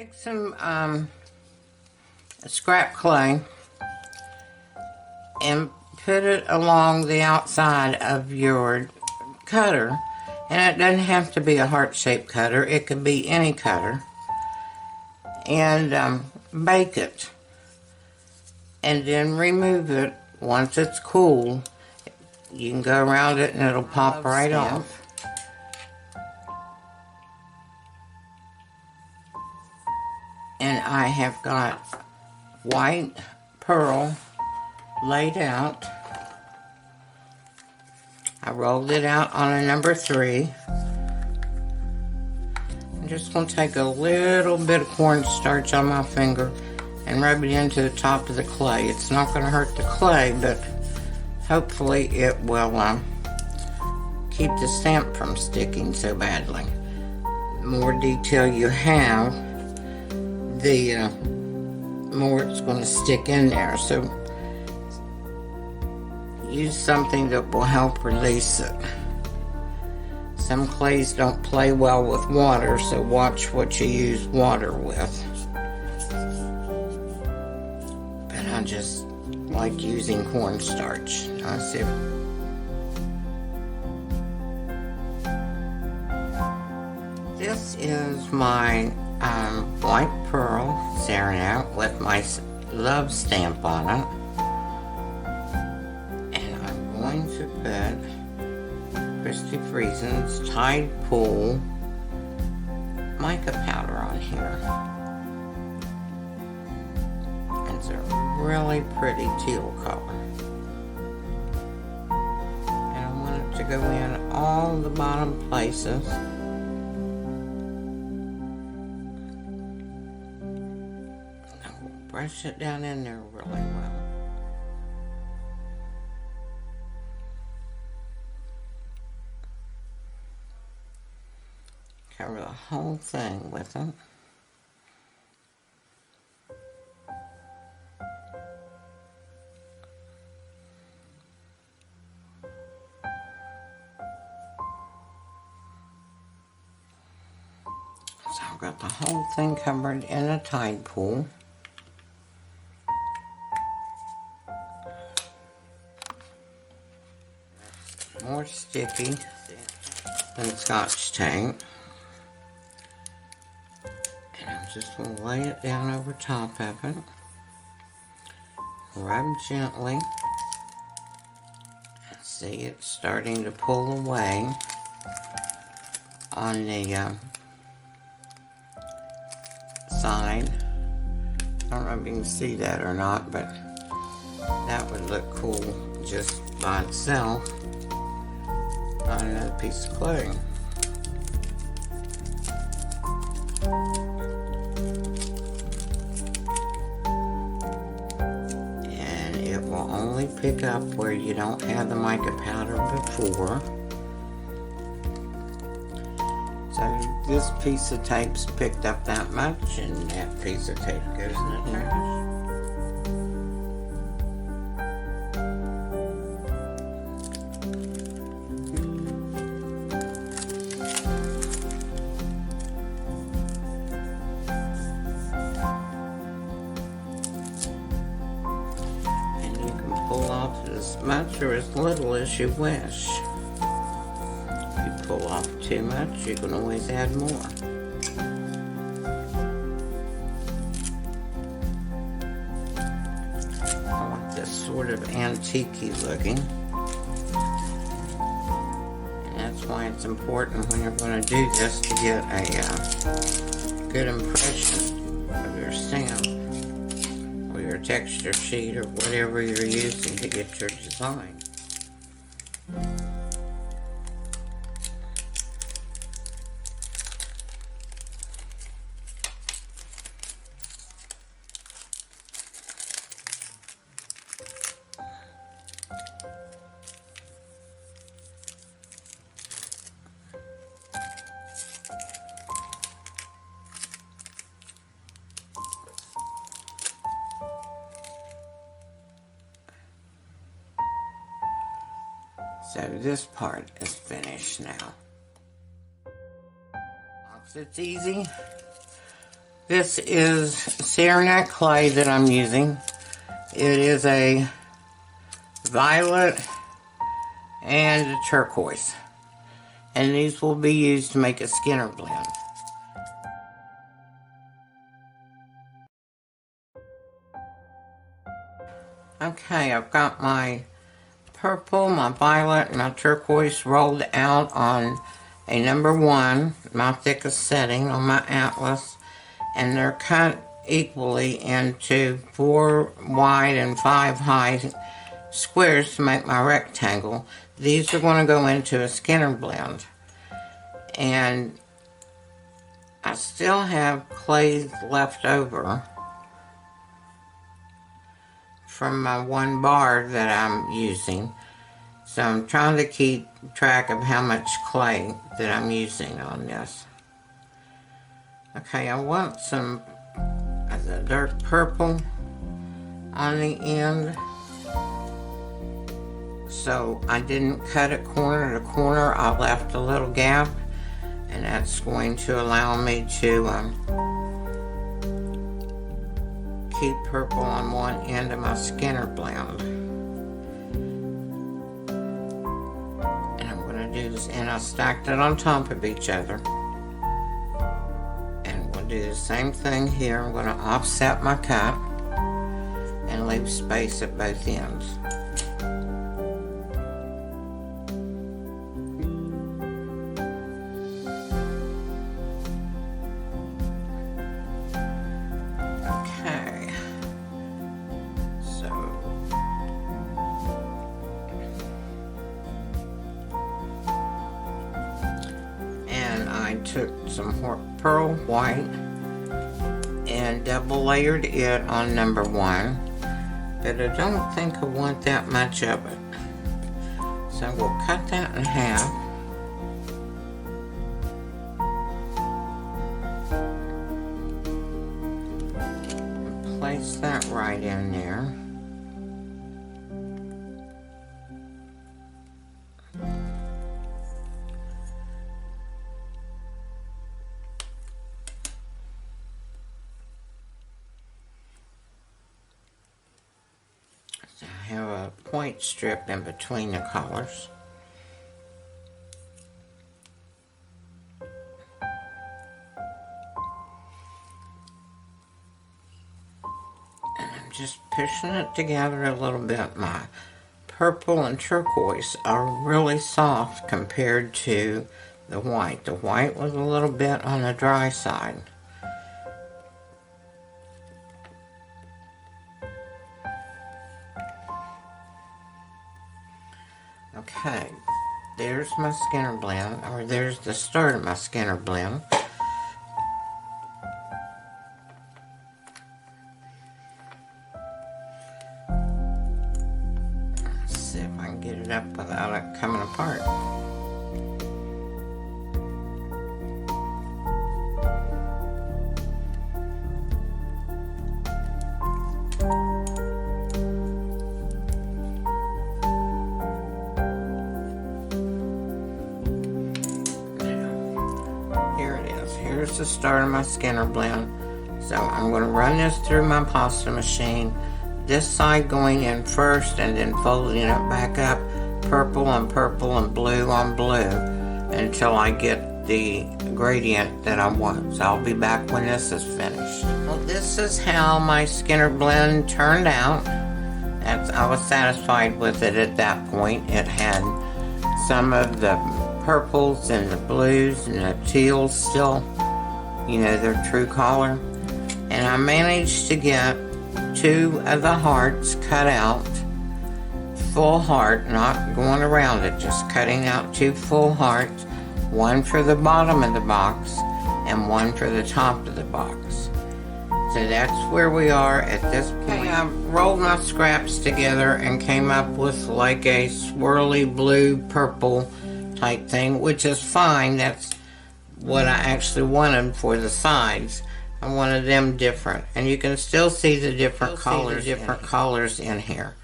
Take some scrap clay and put it along the outside of your cutter. And it doesn't have to be a heart-shaped cutter. It could be any cutter. And bake it. And then remove it once it's cool. You can go around it and it'll pop right off. And I have got white pearl laid out. I rolled it out on a number 3. I'm just going to take a little bit of cornstarch on my finger and rub it into the top of the clay. It's not going to hurt the clay, but hopefully it will keep the stamp from sticking so badly. The more detail you have, the more it's going to stick in there. So use something that will help release it. Some clays don't play well with water, so watch what you use water with. But I just like using cornstarch. I see. This is my white pearl Serenade with my love stamp on it. And I'm going to put Christy Friesen's Tide Pool mica powder on here. It's a really pretty teal color. And I want it to go in all the bottom places. Brush it down in there really well. Cover the whole thing with it. So I've got the whole thing covered in a Tide Pool. More sticky than Scotch tape. And I'm just going to lay it down over top of it. Rub gently. See, it's starting to pull away on the side. I don't know if you can see that or not, but that would look cool just by itself on another piece of clay. And it will only pick up where you don't have the mica powder before. So this piece of tape's picked up that much, and that piece of tape goes in the trash. Pull off as much or as little as you wish. If you pull off too much, you can always add more. I want this sort of antique-y looking. And that's why it's important when you're going to do this to get a good impression of your stamp. Your texture sheet or whatever you're using to get your design. So this part is finished now. It's easy. This is Cerenet clay that I'm using. It is a violet and a turquoise. And these will be used to make a Skinner blend. Okay, I've got my purple, my violet, and my turquoise rolled out on a number 1, my thickest setting on my atlas, and they're cut equally into 4 wide and 5 high squares to make my rectangle. These are going to go into a Skinner blend, and I still have clay left over from my 1 bar that I'm using. So I'm trying to keep track of how much clay that I'm using on this. Okay, I want some of the dark purple on the end. So I didn't cut it corner to corner. I left a little gap, and that's going to allow me to keep purple on one end of my Skinner blend. And I'm going to do this, and I stacked it on top of each other. And we'll do the same thing here. I'm going to offset my cut and leave space at both ends. Took some pearl white and double layered it on number 1, but I don't think I want that much of it, so we'll cut that in half. And place that right in there. I have a point strip in between the colors. And I'm just pushing it together a little bit. My purple and turquoise are really soft compared to the white. The white was a little bit on the dry side. Okay, there's my Skinner blend, or there's the start of my Skinner blend. Let's see if I can get it up without it coming apart. Here's the start of my Skinner blend. So I'm going to run this through my pasta machine, this side going in first and then folding it back up, purple on purple and blue on blue, until I get the gradient that I want. So I'll be back when this is finished. Well, this is how my Skinner blend turned out. I was satisfied with it at that point. It had some of the purples and the blues and the teals still, you know, their true color. And I managed to get 2 of the hearts cut out, full heart, not going around it, just cutting out 2 full hearts, 1 for the bottom of the box and 1 for the top of the box. So that's where we are at this point. I rolled my scraps together and came up with like a swirly blue purple type thing, which is fine. That's what I actually wanted for the sides. I wanted them different, and you can still see the different colors in here.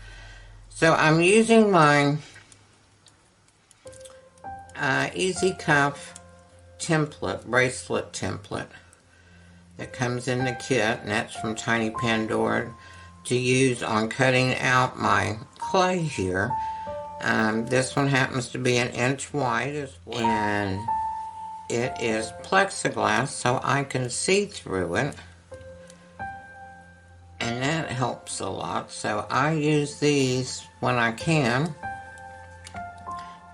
So I'm using my Easy Cuff template, bracelet template, that comes in the kit, and that's from Tiny Pandora, to use on cutting out my clay here. This one happens to be 1 inch wide as well, and it is plexiglass, so I can see through it, and that helps a lot. So I use these when I can,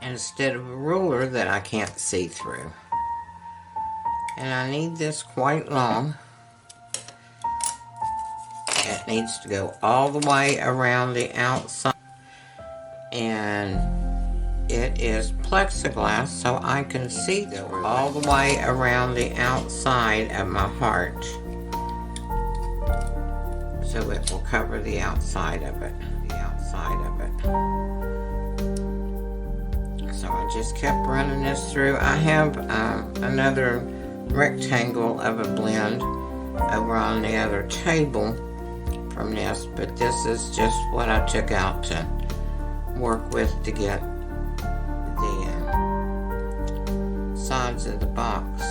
instead of a ruler that I can't see through. And I need this quite long. It needs to go all the way around the outside, and it is plexiglass, so I can see through all the way around the outside of my heart, so it will cover the outside of it, So I just kept running this through. I have another rectangle of a blend over on the other table from this, but this is just what I took out to work with to get the sides of the box.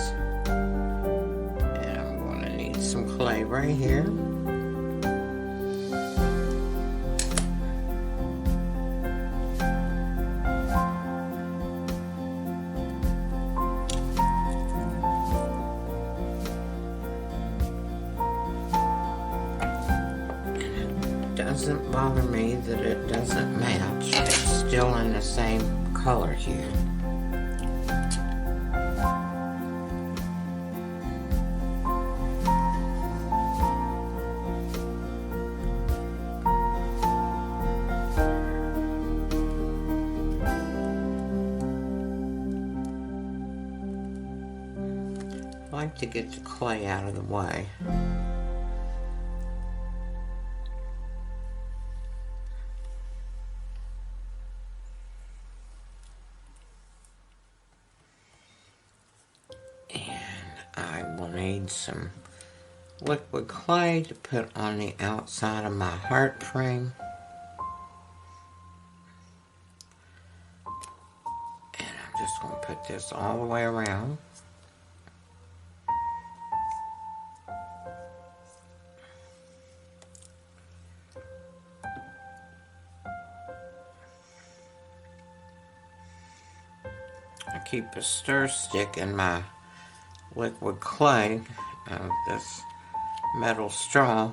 And I'm going to need some clay right here. Doesn't bother me that it doesn't match. It's still in the same color here. I like to get the clay out of the way. I will need some liquid clay to put on the outside of my heart frame. And I'm just going to put this all the way around. I keep a stir stick in my liquid clay, this metal straw,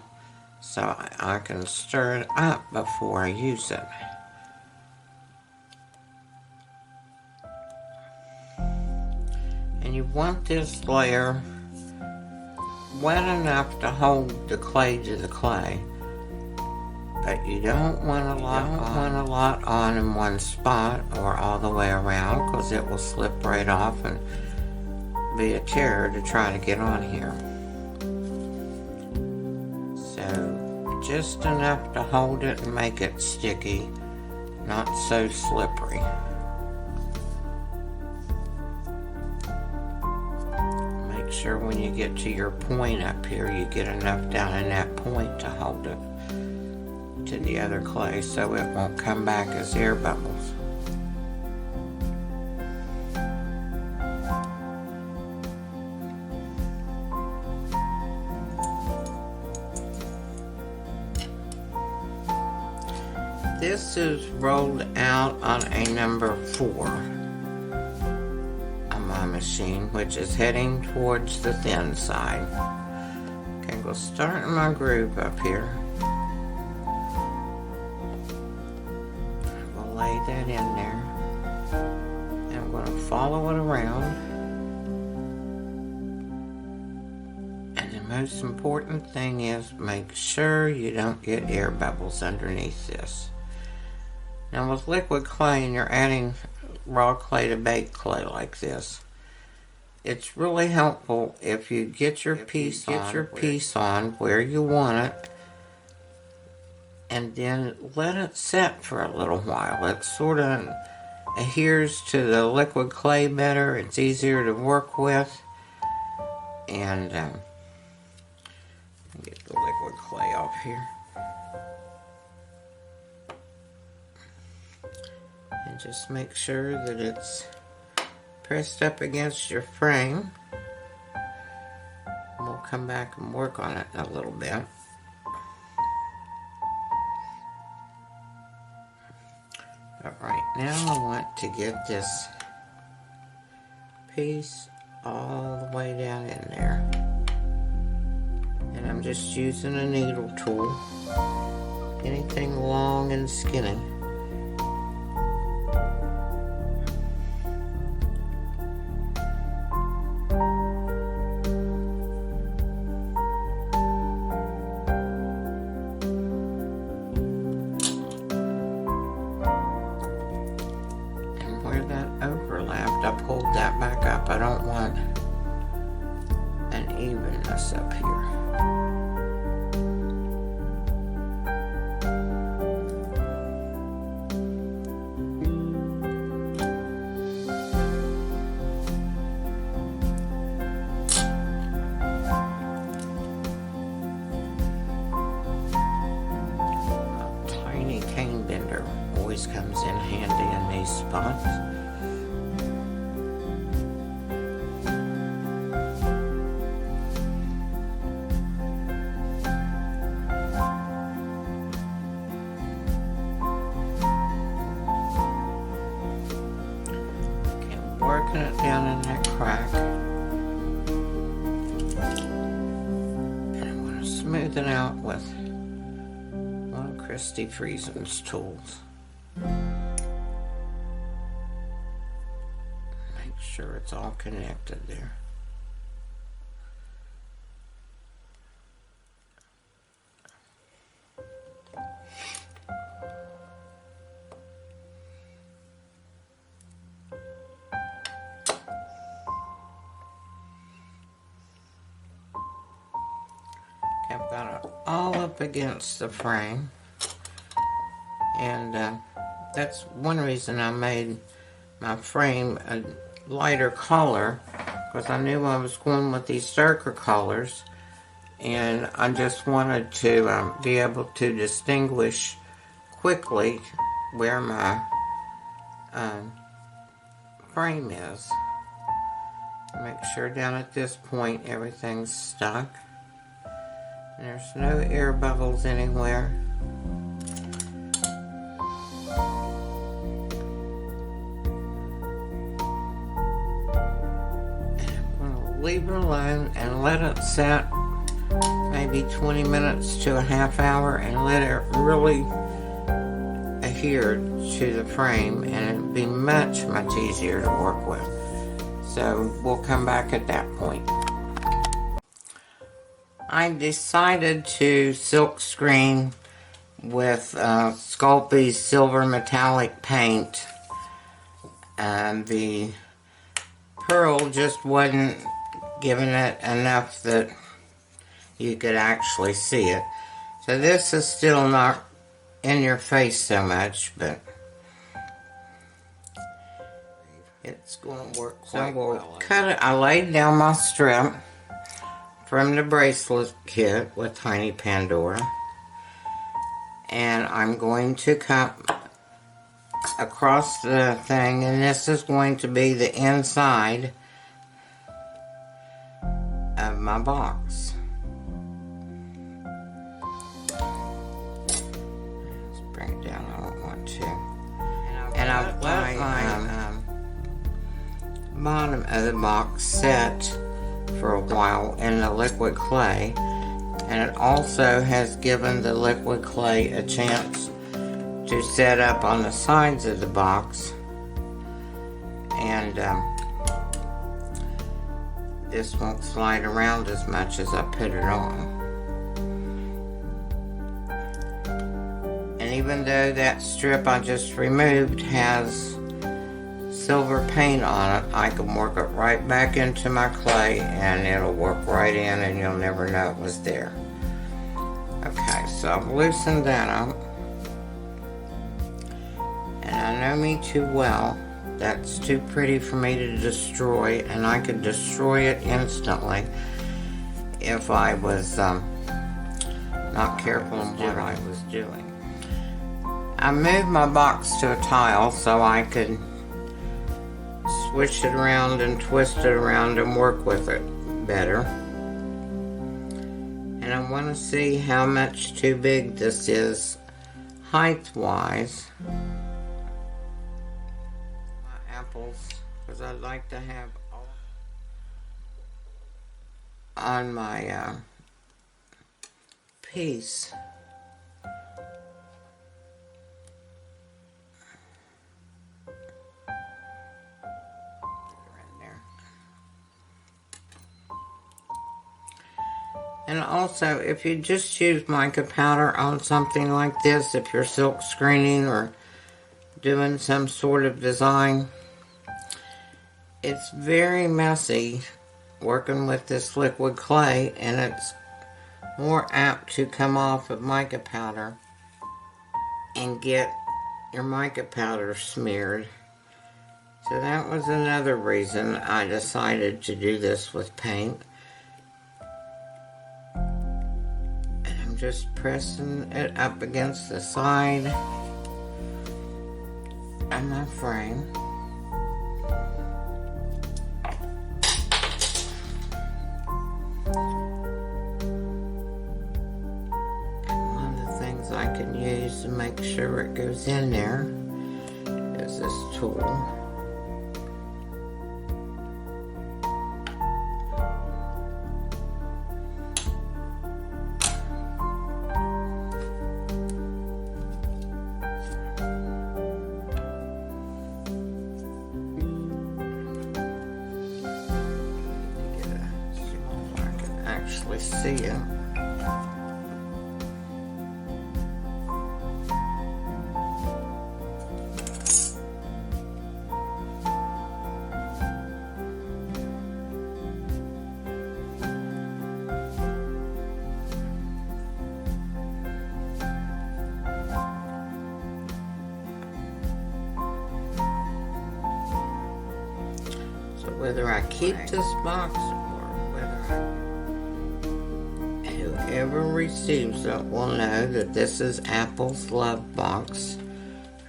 so I can stir it up before I use it. And you want this layer wet enough to hold the clay to the clay, but you don't want a lot on in one spot or all the way around, because it will slip right off and be a terror to try to get on here. So just enough to hold it and make it sticky, not so slippery. Make sure when you get to your point up here, you get enough down in that point to hold it to the other clay so it won't come back as air bubbles. This is rolled out on a number 4 on my machine, which is heading towards the thin side. Okay, we'll start in my groove up here. We'll lay that in there. And I'm going to follow it around. And the most important thing is make sure you don't get air bubbles underneath this. Now with liquid clay and you're adding raw clay to baked clay like this, it's really helpful if you get your piece on where you want it, and then let it set for a little while. It sort of adheres to the liquid clay better. It's easier to work with, and get the liquid clay off here. And just make sure that it's pressed up against your frame. We'll come back and work on it a little bit. But right now I want to get this piece all the way down in there. And I'm just using a needle tool. Anything long and skinny. And where that overlapped, I pulled that back up. I don't want an evenness up here. Comes in handy in these spots. Okay, working it down in that crack. And I'm going to smooth it out with one of Christy Friesen's tools. Make sure it's all connected there. I've got it all up against the frame, and that's one reason I made my frame a lighter color, because I knew I was going with these darker colors, and I just wanted to be able to distinguish quickly where my frame is. Make sure down at this point everything's stuck. And there's no air bubbles anywhere. Leave it alone and let it set maybe 20 minutes to a half hour, and let it really adhere to the frame, and it'll be much easier to work with. So we'll come back at that point. I decided to silk screen with Sculpey's silver metallic paint, and the pearl just wasn't giving it enough that you could actually see it. So this is still not in your face so much, but it's going to work quite well. Cut it. I laid down my strip from the bracelet kit with Tiny Pandora, and I'm going to cut across the thing, and this is going to be the inside of my box. Let's bring it down, I don't want to. And I've let my bottom of the box set for a while in the liquid clay, and it also has given the liquid clay a chance to set up on the sides of the box, and this won't slide around as much as I put it on. And even though that strip I just removed has silver paint on it, I can work it right back into my clay, and it'll work right in, and you'll never know it was there. Okay, so I've loosened that up. And I know me too well. That's too pretty for me to destroy, and I could destroy it instantly if I was not careful in what I was doing. I moved my box to a tile so I could switch it around and twist it around and work with it better. And I want to see how much too big this is height-wise. My apples, because I'd like to have all on my piece. And also, if you just use mica powder on something like this, if you're silk screening or doing some sort of design, it's very messy working with this liquid clay, and it's more apt to come off of mica powder and get your mica powder smeared. So that was another reason I decided to do this with paint. Just pressing it up against the side of my frame. And one of the things I can use to make sure it goes in there is this tool. See you. So whether I keep this box or whether whoever receives it will know that this is Apple's Love Box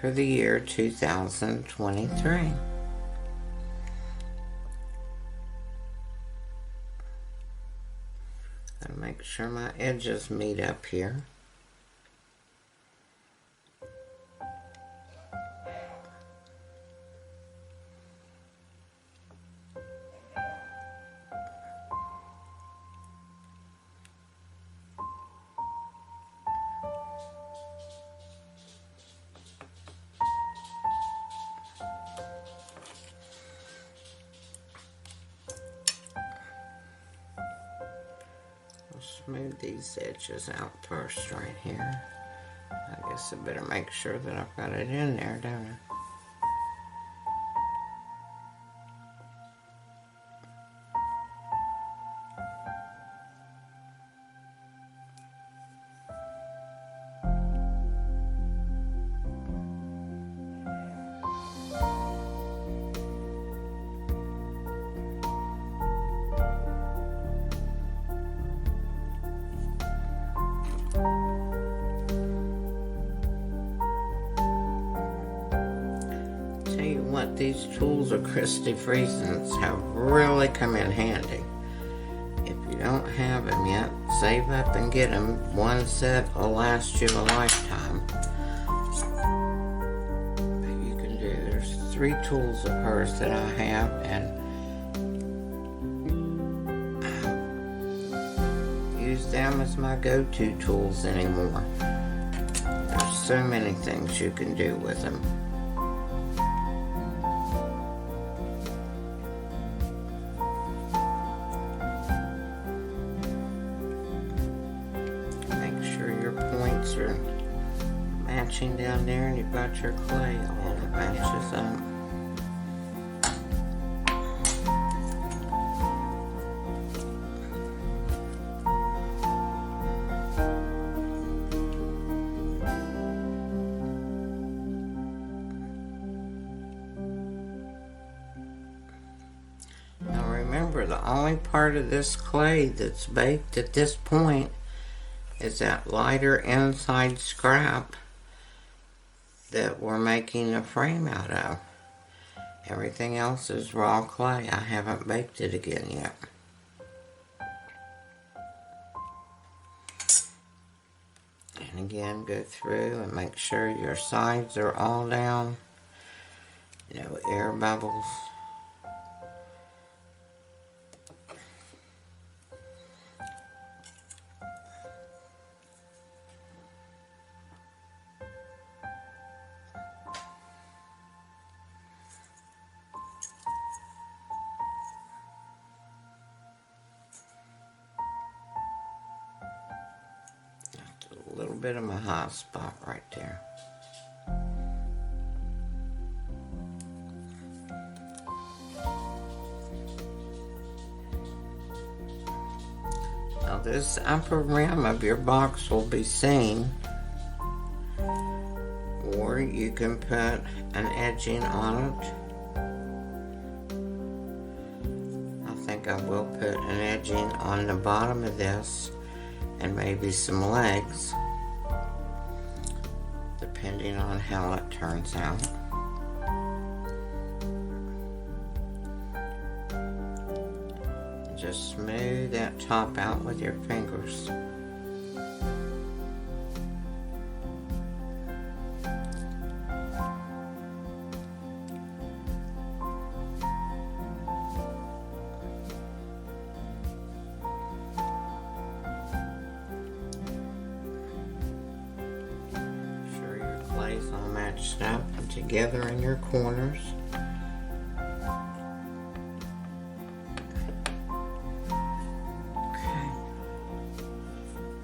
for the year 2023. Gotta make sure my edges meet up here. Smooth these edges out first right here. I guess I better make sure that I've got it in there, don't I? What these tools of Christy Friesens have really come in handy. If you don't have them yet, save up and get them. One set will last you a lifetime. But you can do, there's 3 tools of hers that I have, and I use them as my go-to tools anymore. There's so many things you can do with them. Are matching down there, and you've got your clay all that matches up. Now remember, the only part of this clay that's baked at this point is that lighter inside scrap that we're making a frame out of. Everything else is raw clay. I haven't baked it again yet. Again, go through and make sure your sides are all down. No air bubbles. A little bit of my hot spot right there. Now this upper rim of your box will be seen, or you can put an edging on it. I think I will put an edging on the bottom of this and maybe some legs, depending on how it turns out. Just smooth that top out with your fingers. All matched up and together in your corners. Okay.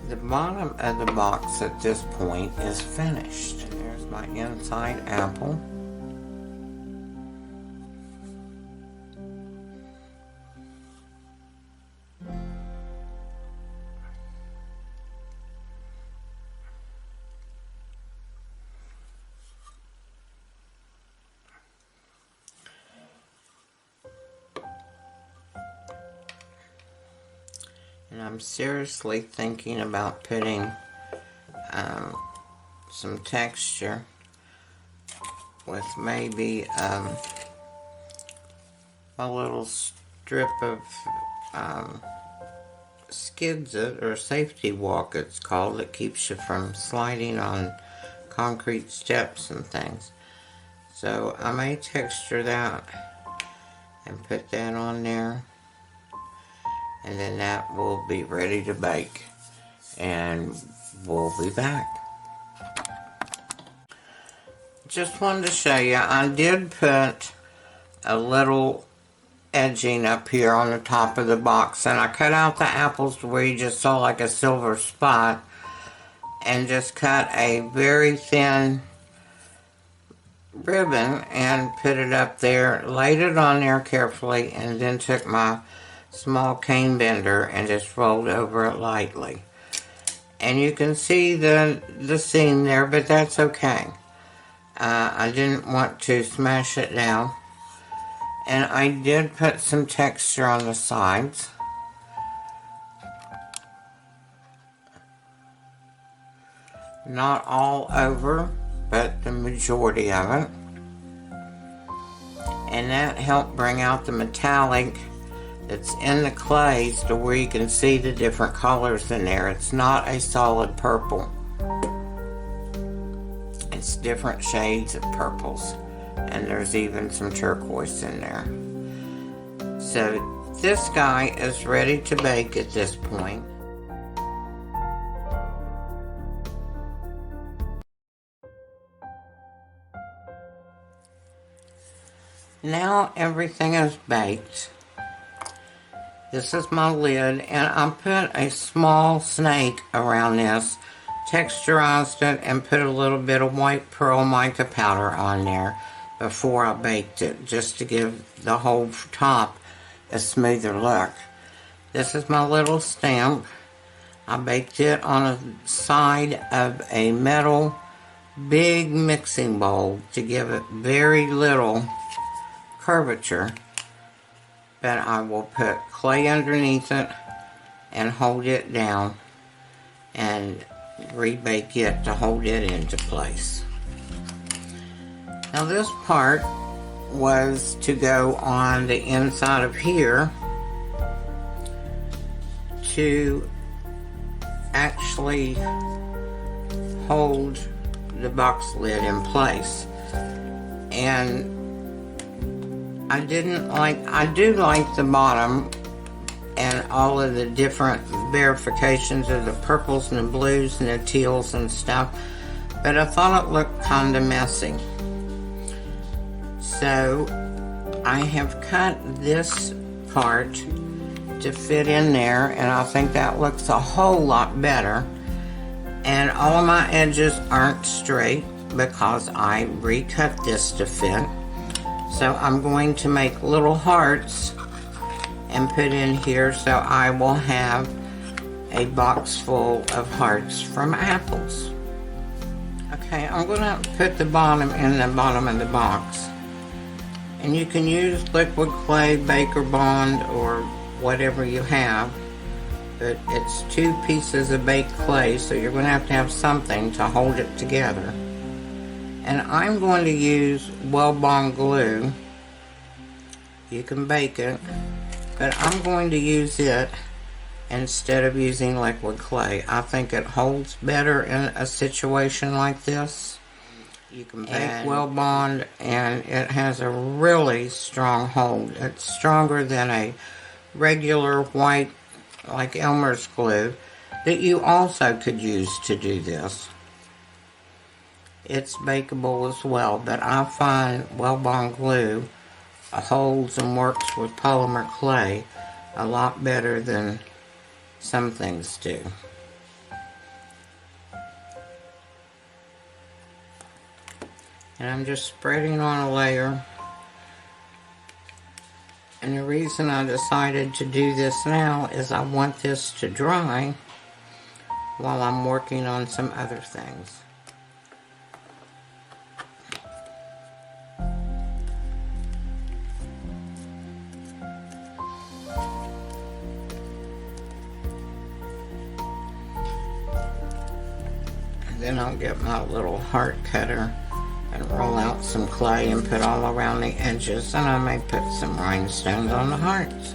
The bottom of the box at this point is finished. There's my inside apple. And I'm seriously thinking about putting some texture with maybe a little strip of skidsit, or safety walk it's called, that keeps you from sliding on concrete steps and things. So I may texture that and put that on there. And then that will be ready to bake. And we'll be back. Just wanted to show you, I did put a little edging up here on the top of the box. And I cut out the apples to where you just saw like a silver spot. And just cut a very thin ribbon and put it up there. Laid it on there carefully. And then took my small cane bender and just rolled over it lightly. And you can see the seam there, but that's okay. I didn't want to smash it down. And I did put some texture on the sides. Not all over, but the majority of it. And that helped bring out the metallic that's in the clays to where you can see the different colors in there. It's not a solid purple. It's different shades of purples. And there's even some turquoise in there. So this guy is ready to bake at this point. Now everything is baked. This is my lid, and I put a small snake around this, texturized it, and put a little bit of white pearl mica powder on there before I baked it, just to give the whole top a smoother look. This is my little stamp. I baked it on a side of a metal big mixing bowl to give it very little curvature. But I will put clay underneath it and hold it down and rebake it to hold it into place. Now this part was to go on the inside of here to actually hold the box lid in place. And I do like the bottom and all of the different verifications of the purples and the blues and the teals and stuff, but I thought it looked kind of messy. So I have cut this part to fit in there, and I think that looks a whole lot better. And all of my edges aren't straight because I recut this to fit. So I'm going to make little hearts and put in here, so I will have a box full of hearts from apples. Okay, I'm going to put the bottom in the bottom of the box. And you can use liquid clay, Baker Bond, or whatever you have. But it's 2 pieces of baked clay, so you're going to have something to hold it together. And I'm going to use well-bond glue. You can bake it, but I'm going to use it instead of using liquid clay. I think it holds better in a situation like this. You can bake well-bond, and it has a really strong hold. It's stronger than a regular white, like Elmer's glue, that you also could use to do this. It's bakeable as well, but I find well-bond glue holds and works with polymer clay a lot better than some things do. And I'm just spreading on a layer. And the reason I decided to do this now is I want this to dry while I'm working on some other things. And then I'll get my little heart cutter and roll out some clay and put all around the edges, and I may put some rhinestones on the hearts.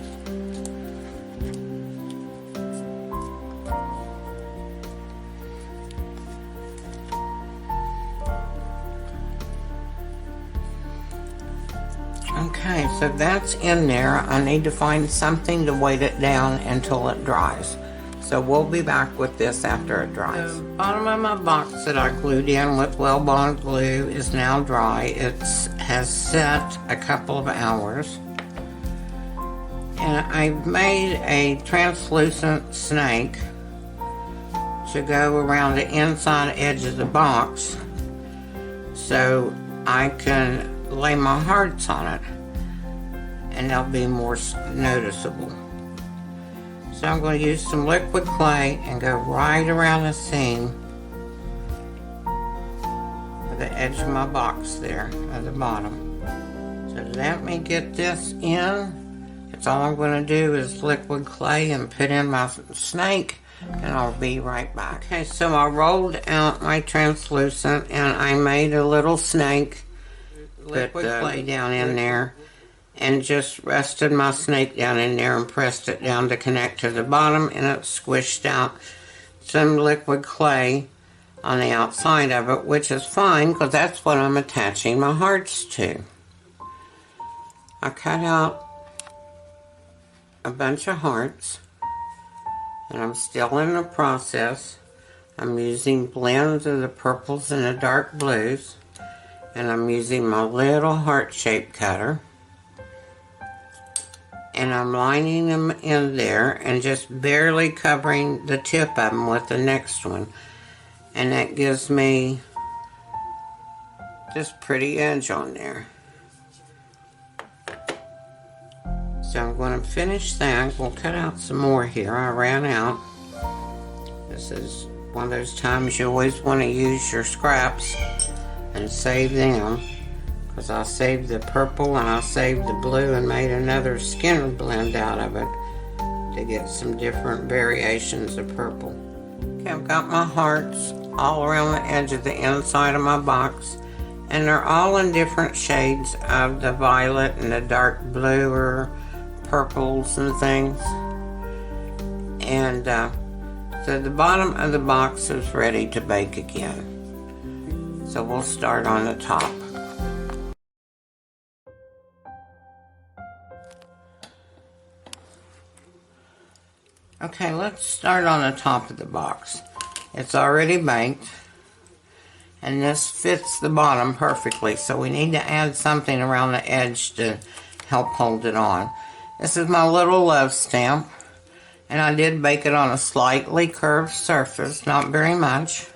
Okay, so that's in there. I need to find something to weight it down until it dries. So we'll be back with this after it dries. The bottom of my box that I glued in with well-bond glue is now dry. It has set a couple of hours. And I've made a translucent snake to go around the inside edge of the box so I can lay my hearts on it, and they'll be more noticeable. So I'm going to use some liquid clay and go right around the seam of the edge of my box there at the bottom. So let me get this in. That's all I'm going to do is liquid clay and put in my snake, and I'll be right back. Okay, so I rolled out my translucent and I made a little snake, liquid clay down in there, and just rested my snake down in there and pressed it down to connect to the bottom, and it squished out some liquid clay on the outside of it, which is fine because that's what I'm attaching my hearts to. I cut out a bunch of hearts, and I'm still in the process. I'm using blends of the purples and the dark blues, and I'm using my little heart-shaped cutter. And I'm lining them in there and just barely covering the tip of them with the next one. And that gives me this pretty edge on there. So I'm going to finish that. We'll cut out some more here. I ran out. This is one of those times you always want to use your scraps and save them. Because I saved the purple and I saved the blue and made another Skinner blend out of it to get some different variations of purple. Okay, I've got my hearts all around the edge of the inside of my box, and they're all in different shades of the violet and the dark blue or purples and things. And So the bottom of the box is ready to bake again. So we'll start on the top. Okay, let's start on the top of the box. It's already baked, and this fits the bottom perfectly, so we need to add something around the edge to help hold it on. This is my little love stamp, and I did bake it on a slightly curved surface, not very much.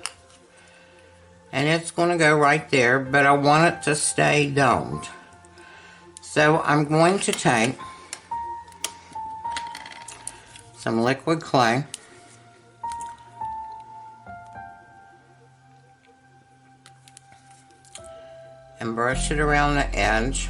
And it's going to go right there, but I want it to stay domed. So I'm going to take some liquid clay, and brush it around the edge.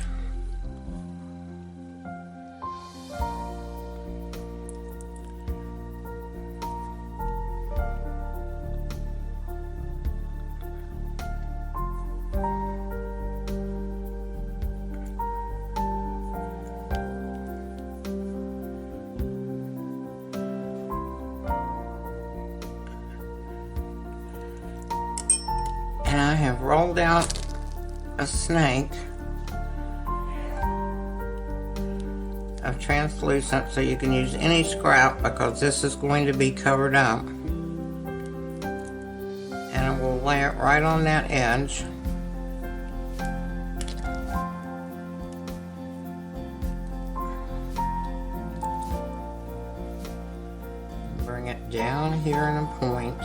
And I have rolled out a snake of translucent, so you can use any scrap because this is going to be covered up. And I will lay it right on that edge. Bring it down here in a point.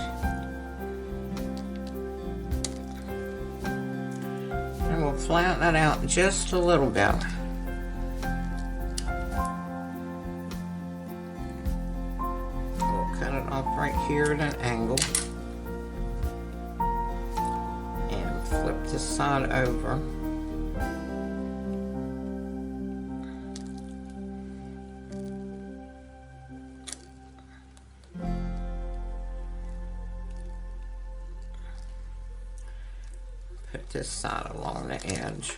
And we'll flatten it out just a little bit. We'll cut it off right here at an angle. And flip this side over. Put this side along the edge.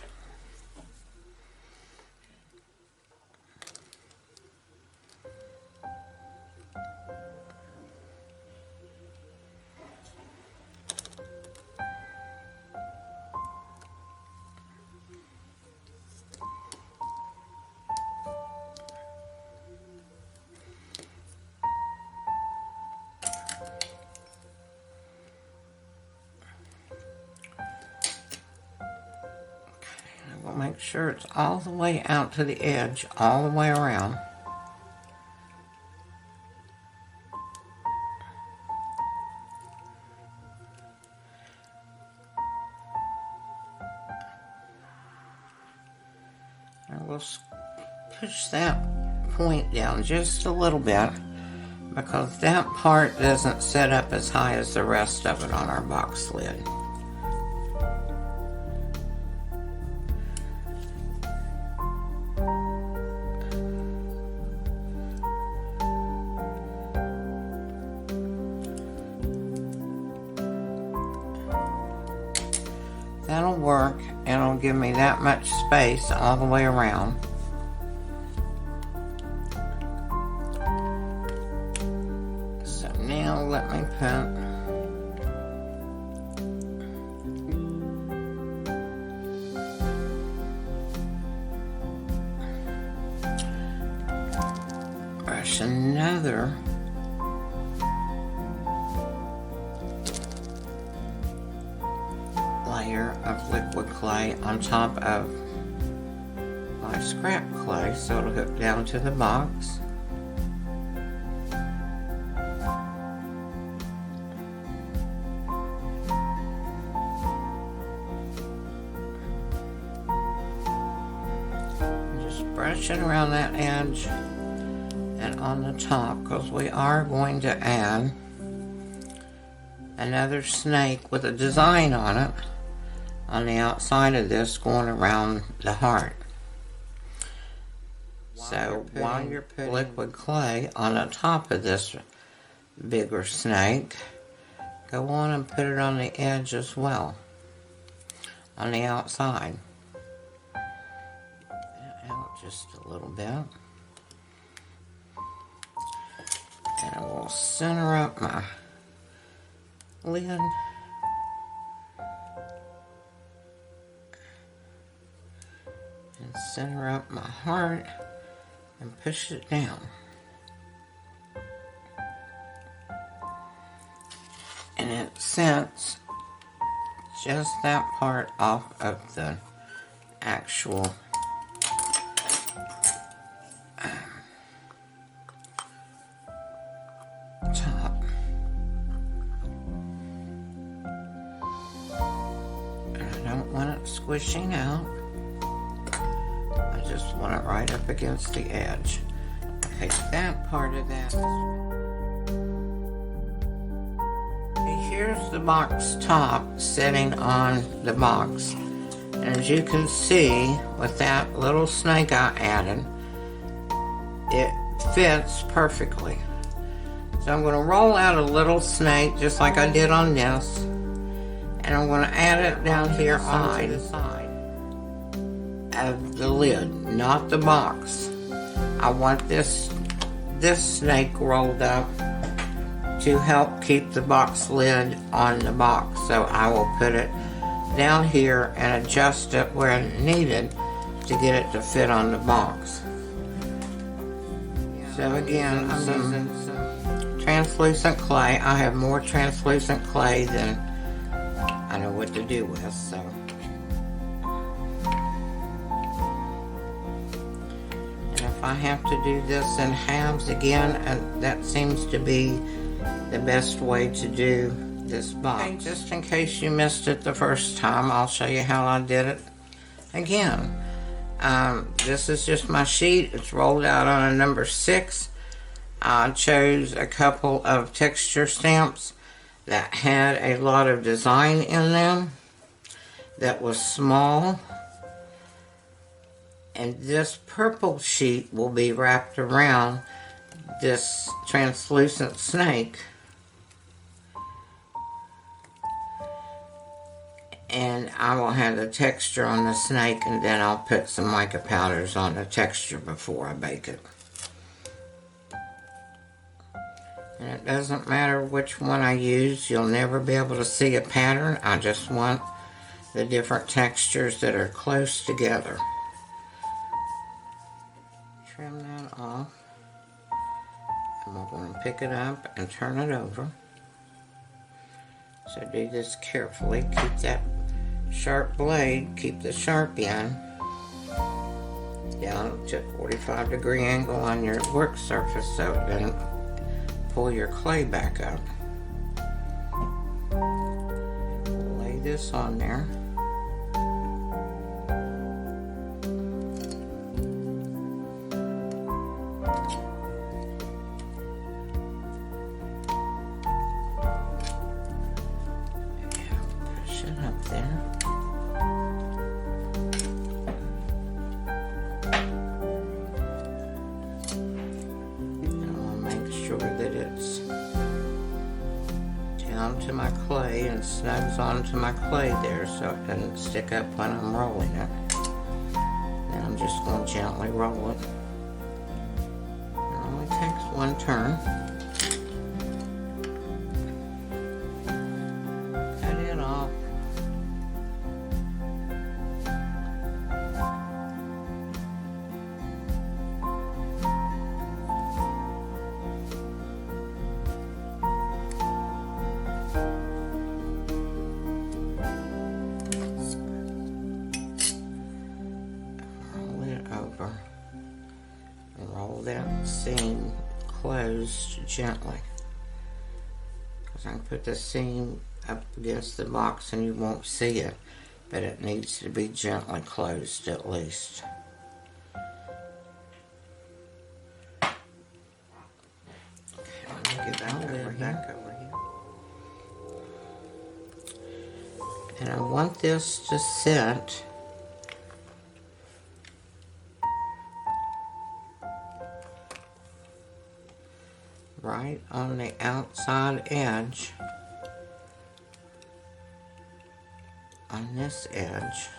We'll make sure it's all the way out to the edge, all the way around. And we'll push that point down just a little bit because that part doesn't set up as high as the rest of it on our box lid. That'll work, and it'll give me that much space all the way around. So now let me put brush another layer of liquid clay on top of my scrap clay so it'll hook down to the box. Just brush it around that edge and on the top because we are going to add another snake with a design on it on the outside of this going around the heart. So while you're putting liquid clay on the top of this bigger snake, go on and put it on the edge as well, on the outside. Out just a little bit. And I will center up my lid. And center up my heart and push it down. And it sets just that part off of the actual top. And I don't want it squishing out. I just want it right up against the edge. Take that part of that. Here's the box top sitting on the box. And as you can see, with that little snake I added, it fits perfectly. So I'm going to roll out a little snake just like I did on this. And I'm going to add it down here on the side of the lid, not the box. I want this snake rolled up to help keep the box lid on the box. So I will put it down here and adjust it where needed to get it to fit on the box. So again, I'm using some translucent clay. I have more translucent clay than I know what to do with, so. And if I have to do this in halves again, and that seems to be the best way to do this box. Okay, just in case you missed it the first time, I'll show you how I did it again. This is just my sheet. It's rolled out on a number 6. I chose a couple of texture stamps that had a lot of design in them that was small. And this purple sheet will be wrapped around this translucent snake. And I will have the texture on the snake, and then I'll put some mica powders on the texture before I bake it. And it doesn't matter which one I use, you'll never be able to see a pattern. I just want the different textures that are close together. Trim that off. And we're going to pick it up and turn it over. So do this carefully. Keep that sharp blade, keep the sharp end down to a 45-degree angle on your work surface so it doesn't pull your clay back up. Lay this on there. Push it up there. That it's down to my clay and snugs onto my clay there so it doesn't stick up when I'm rolling it. Then I'm just going to gently roll it. It only takes one turn. Cut it off. And roll that seam closed gently, because I can put the seam up against the box and you won't see it, but it needs to be gently closed at least. Okay, let me get that lid back over here. And I want this to sit right on the outside edge on this edge.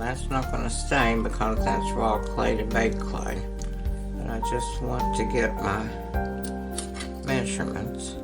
that's not going to stain because that's raw clay to bake clay. But I just want to get my measurements.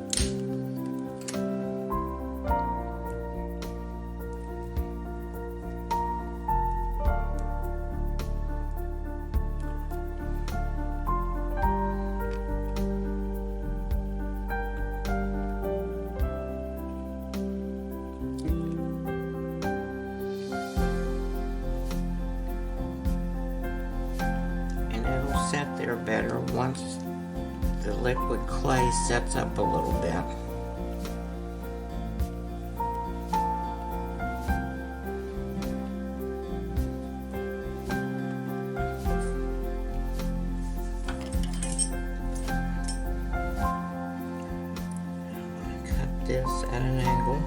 Set there better once the liquid clay sets up a little bit. Cut this at an angle.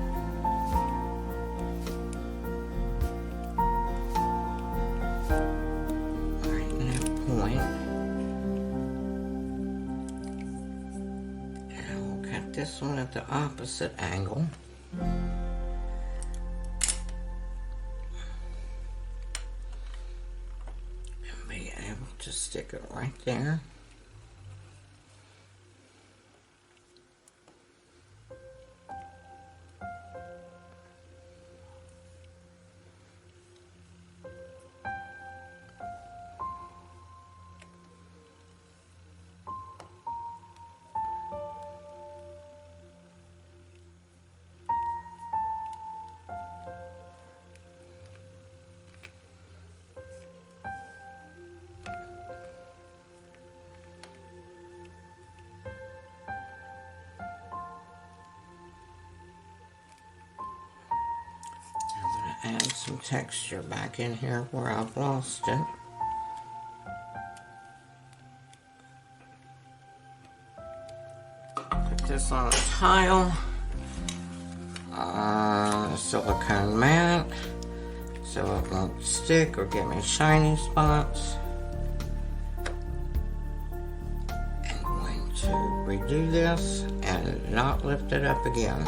Right in that point. This one at the opposite angle. And be able to stick it right there. Add some texture back in here where I've lost it. Put this on a tile, a silicone mat, so it won't stick or give me shiny spots. I'm going to redo this and not lift it up again.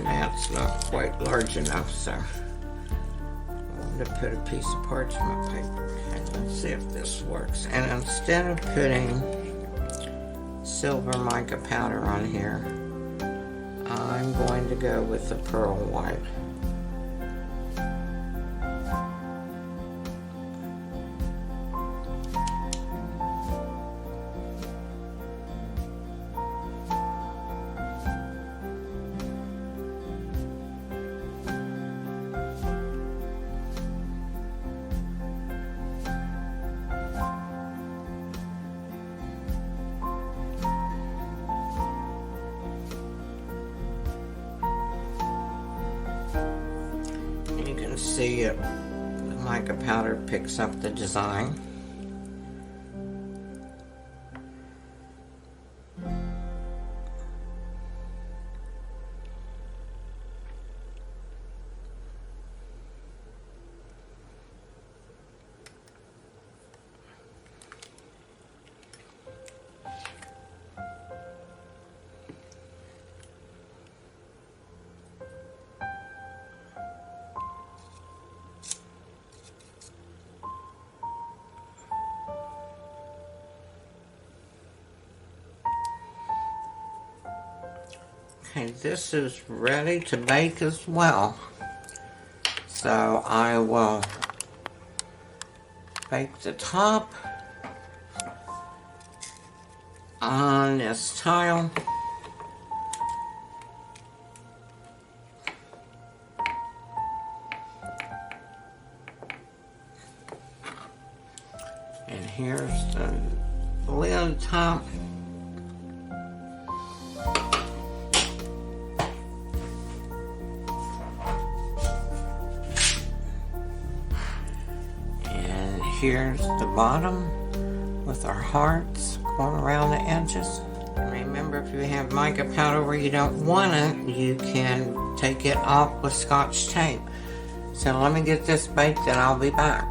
That's not quite large enough, so I'm going to put a piece of parchment paper. Okay, let's see if this works. And instead of putting silver mica powder on here, I'm going to go with the pearl white. You can see it, the mica powder picks up the design. Okay, this is ready to bake as well. So I will bake the top on this tile. And here's the lid top. Here's the bottom with our hearts going around the edges. And remember, if you have mica powder where you don't want it, you can take it off with Scotch tape. So let me get this baked and I'll be back.